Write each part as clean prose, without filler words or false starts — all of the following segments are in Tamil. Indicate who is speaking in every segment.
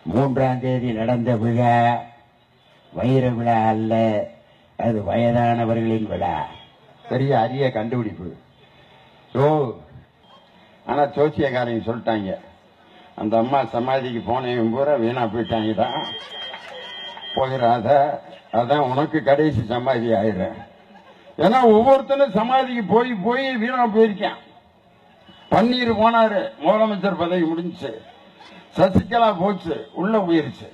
Speaker 1: 3ஆம் தேதி நடந்த விழா வைர விழா அல்ல, அது வயதானவர்களின் விழா. பெரிய அரிய கண்டுபிடிப்பு. ஆனா ஜோசியக்காரங்க சொல்லிட்டாங்க, அந்த அம்மா சமாதிக்கு போனவன் பூரா வீணா போயிட்டாங்க தான், போயிடாத, அதான் உனக்கு கடைசி சமாதி ஆயிடுறேன். ஏன்னா ஒவ்வொருத்தரும் சமாதிக்கு போய் போய் வீணா போயிருக்கேன். பன்னீர் போனாரு, முதலமைச்சர் பதவி முடிஞ்சு. சசிகலா போச்சு, உள்ள போயிருச்சு.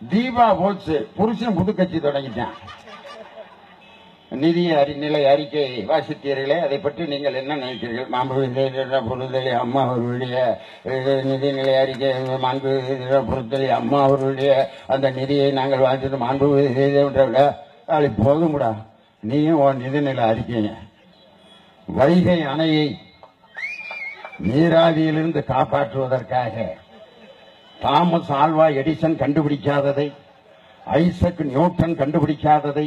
Speaker 1: தீபா போச்சு, புருஷன் புது கட்சி தொடங்கிட்டான். நிதி நிலை அறிக்கை வாசித்தீர்களே, அதை பற்றி நீங்கள் என்ன நினைக்கிறீர்கள்? மாண்புமிகு பொருத்தலி அம்மா அவர்களுடைய நிதிநிலை அறிக்கை, மாண்புமிகு பொருத்தலி அம்மா அவர்களுடைய அந்த நிதியை நாங்கள் வாசித்து மாண்புமிகு போதும்டா, நீயும் உன் நிதிநிலை அறிக்கைங்க. வைகை அணையை நீராவியிலிருந்து காப்பாற்றுவதற்காக தாமஸ் ஆல்வா எடிசன் கண்டுபிடிக்காததை, ஐசக் நியூட்டன் கண்டுபிடிக்காததை,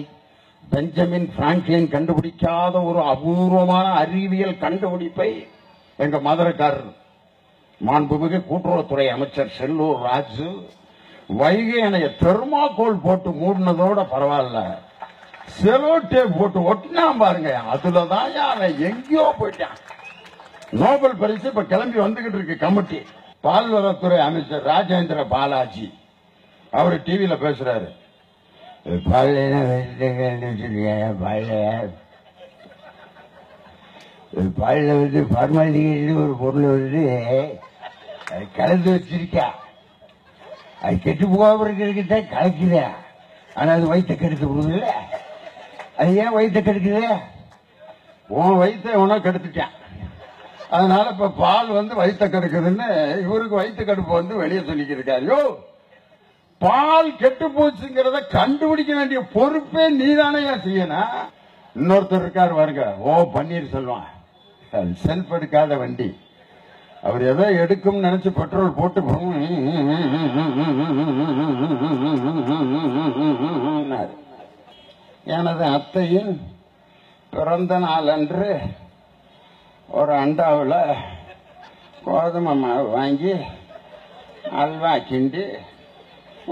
Speaker 1: பெஞ்சமின் பிராங்க்லின் கண்டுபிடிக்காத ஒரு அபூர்வமான அறிவியல் கண்டுபிடிப்பை எங்க மதுரைக்காரர் மாண்புமிகு கூட்டுறவுத்துறை அமைச்சர் செல்லூர் ராஜு வைகை அணைய தெர்மாகோல் போட்டு மூடினதோட பரவாயில்ல, செலோட்டேப் போட்டு ஒட்டினா பாருங்க, அதுலதான் அவன் எங்கேயோ போயிட்டான். நோபல் பரிசு இப்ப கிளம்பி வந்துகிட்டு இருக்கு கமிட்டி. பால்வளத்துறை அமைச்சர் ராஜேந்திர பாலாஜி அவரு டிவியில பேசுறாரு. பால்ல வந்து ஃபார்மாலிட்டி ஒரு பொருள் வந்து கலந்து வச்சிருக்கா, அது கெட்டு போகாம இருக்கிறதுக்கு தான் கலக்குத. ஆனா அது வயிற்ற கெடுக்க போகுதுல்ல, அது ஏன் வயிற்ற கெடுக்குது? உன் வயிற்ற உன கெடுத்துட்டான். அதனால இப்ப பால் வந்து வயிற்ற கெடுக்குதுன்னு இவருக்கு வயிற்று கடுப்பு வந்து வெளியே சொல்லிக்கிருக்காரு. பால் கெட்டு போச்சுங்கிறத கண்டுபிடிக்க வேண்டிய பொறுப்பே நீதானே செய்யணும். இன்னொருத்தர் இருக்காரு பாருங்க, பன்னீர் செல்வம், செல்ஃப் எடுக்காத வண்டி. அவர் எதோ எடுக்கும் நினைச்சு பெட்ரோல் போட்டு எனது அத்தையின் பிறந்த நாள் அன்று ஒரு அண்டாவில் கோதுமை மாவு வாங்கி அல்வா கிண்டி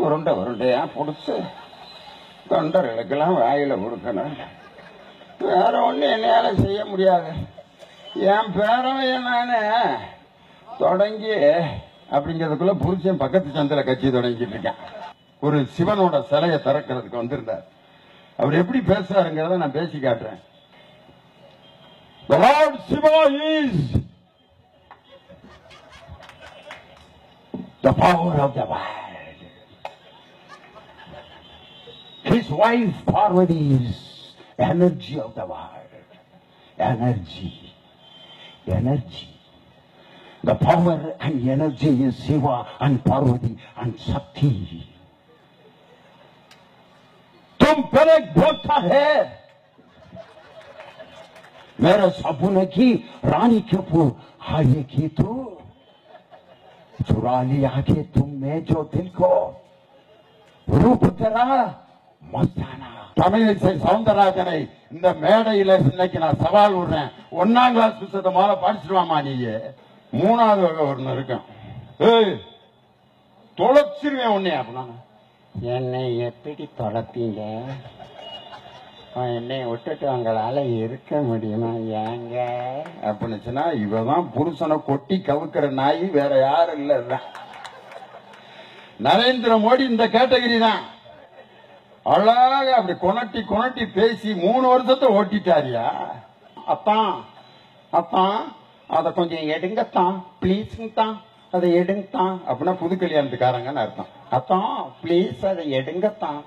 Speaker 1: உருண்டை உருண்டையா பிடிச்சு தொண்டர்களுக்கெல்லாம் வாயில கொடுக்கணும். வேற ஒண்ணு என்னால செய்ய முடியாது. என் பேரவைய நானு தொடங்கி அப்படிங்கிறதுக்குள்ள புருஷன் பக்கத்து சந்தில கட்சி தொடங்கிட்டு இருக்கேன். ஒரு சிவனோட சிலையை திறக்கிறதுக்கு வந்திருந்தார். அவர் எப்படி பேசுறாருங்கிறத நான் பேசி காட்டுறேன். The Lord Shiva is the power of the world. His wife Parvati is energy of the world. Energy. The power and energy is Shiva and Parvati and Shakti. तुम पर एक भोक्ता है, मेरे सपने की रानी के पुर हाये की तू चुरा लिया के तुमने जो दिल को रूप तेरा मस्ताना. தமிழிசை சவுந்தரராஜனை இந்த மேடையில இன்னைக்கு நான் சவால் விடுறேன். 1ஆம் கிளாஸ் புத்தகத்தை மேல படிச்சிருவாமா? நீங்க 3வது வகை ஒண்ணு இருக்கும், தொலைச்சிருவேன் உன்னை. அப்படின்னா என்னை எப்படி தொலைப்பீங்க? என்னை விட்டுட்டு உங்களால இருக்க முடியுமா ஏங்க அப்படின்னுச்சுன்னா, இவதான் புருஷனை கொட்டி கவுக்கிற நாய், வேற யாரும் இல்ல. நரேந்திர மோடி இந்த கேட்டகரி தான். அழகாக அப்படி கொணட்டி கொணட்டி பேசி 3 வருஷத்தை ஓட்டிட்டாரியா. அத்தான் அத்தான் அதை கொஞ்சம் எடுங்கத்தான் பிளீஸ்தான், அதை எடுங்கத்தான் அப்படின்னா புது கல்யாணத்துக்காரங்கன்னு அர்த்தம். அத்தான் பிளீஸ் அதை எடுங்கத்தான்.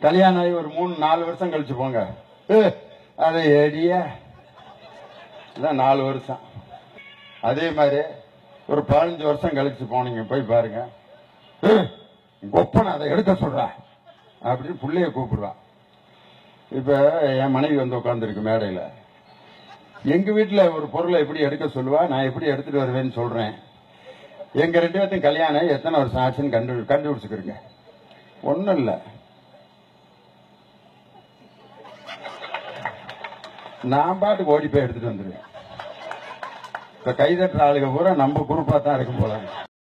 Speaker 1: கல்யாணம் ஆகி ஒரு 3-4 வருஷம் கழிச்சு போங்க, அதை எடிய 4 வருஷம். அதே மாதிரி ஒரு 15 வருஷம் கழிச்சு போனீங்க, போய் பாருங்க, கொப்பனை அதை எடுக்க சொல்ற அப்படின்னு பிள்ளைய கூப்பிடுவா. இப்ப என் மனைவி வந்து உட்கார்ந்துருக்கு மேடையில. எங்க வீட்டுல ஒரு பொருளை எப்படி எடுக்க சொல்லுவா, நான் எப்படி எடுத்துட்டு வருவேன்னு சொல்றேன். எங்க 2 பேர்த்தையும் கல்யாணம் எத்தனை வருஷம் ஆச்சுன்னு கண்டுபிடிச்சுக்கிறீங்க. ஒண்ணும் இல்ல, நான் பாட்டுக்கு ஓடி போய் எடுத்துட்டு வந்துருவேன். இப்ப கைதட்டுற ஆளுங்க பூரா நம்ம குரூப்பா தான் இருக்கும் போல.